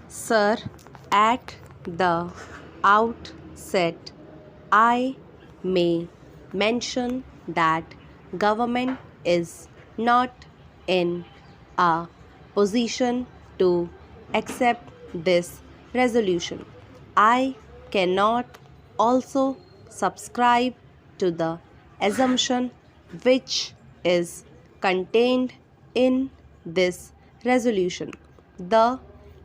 Sir, at the outset, I may mention that government is not in a position to accept this resolution. I cannot also subscribe to the assumption which is contained in this resolution. The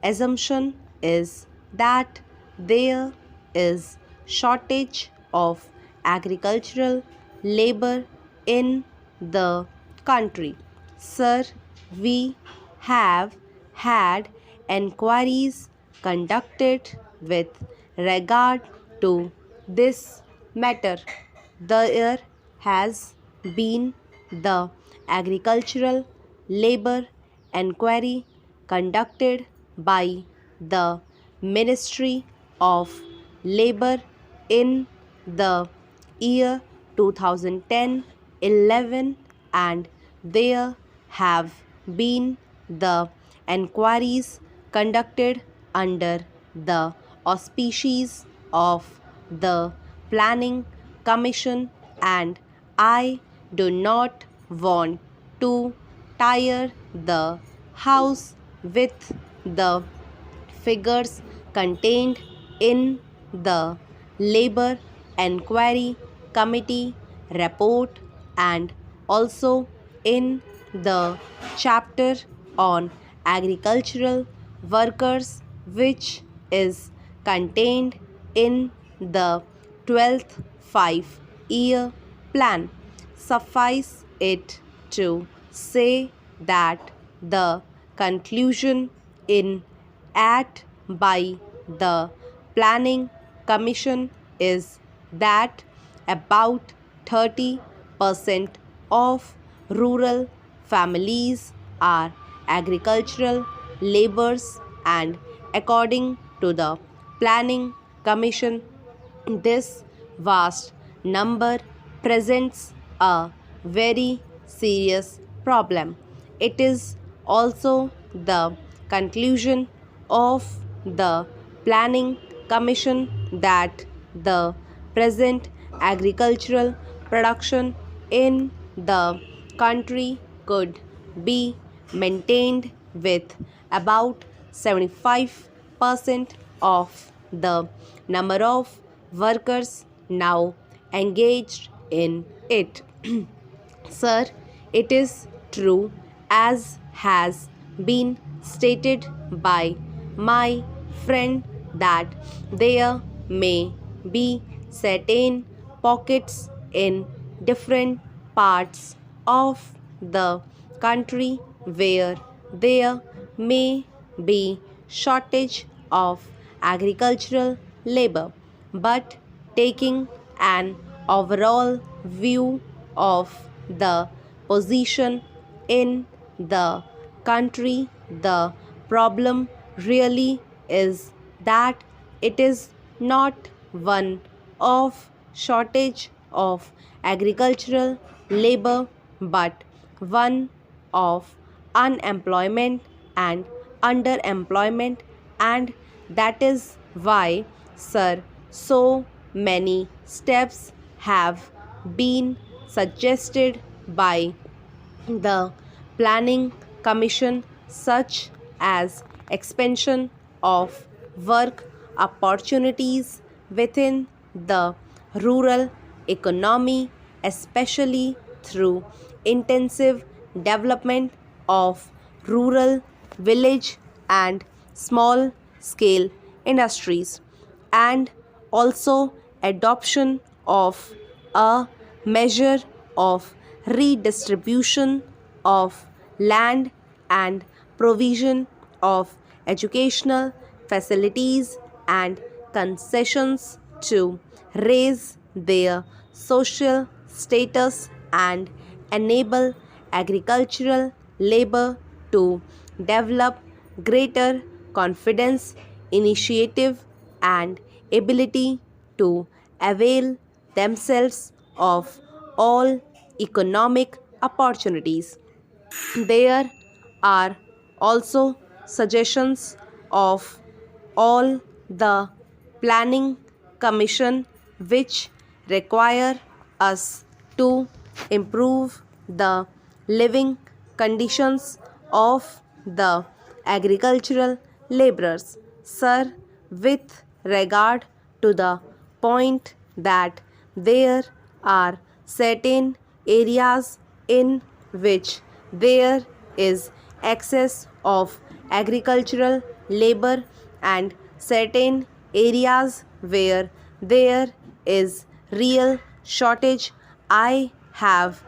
assumption is that there is shortage of agricultural labor in the country. Sir, we have had enquiries conducted with regard to this matter. There has been the agricultural labor enquiry conducted by the Ministry of Labor in the year 2010-11, and there have been the enquiries conducted under the auspices of the Planning Commission, and I do not want to tire the House with the figures contained in the Labor Enquiry Committee report and also in the chapter on agricultural workers, which is contained in the 12th 5-year plan. Suffice it to say that the conclusion in at by the Planning Commission is that about 30% of rural families are agricultural laborers, and according to the Planning Commission, this vast number presents a very serious problem. It is also the conclusion of the Planning Commission that the present agricultural production in the country could be maintained with about 75% of the number of workers now engaged in it. Sir, it is true, as has been stated by my friend, that there may be certain pockets in different parts of the country where there may be shortage of agricultural labor, but taking an overall view of the position in the country, the problem really is that it is not one of shortage of agricultural labor, but one of unemployment and underemployment, and that is why, sir, so many steps have been suggested by the Planning Commission, such as expansion of work opportunities within the rural economy, especially through intensive development of rural, village, and small scale industries, and also adoption of a measure of redistribution of land and provision of educational facilities and concessions to raise their social status and enable agricultural labor to develop greater confidence, initiative, and ability to avail themselves of all economic opportunities. There are also suggestions of all the planning commission which require us to improve the living conditions of the agricultural laborers. Sir, with regard to the point that there are certain areas in which there is excess of agricultural labor and certain areas where there is real shortage, I have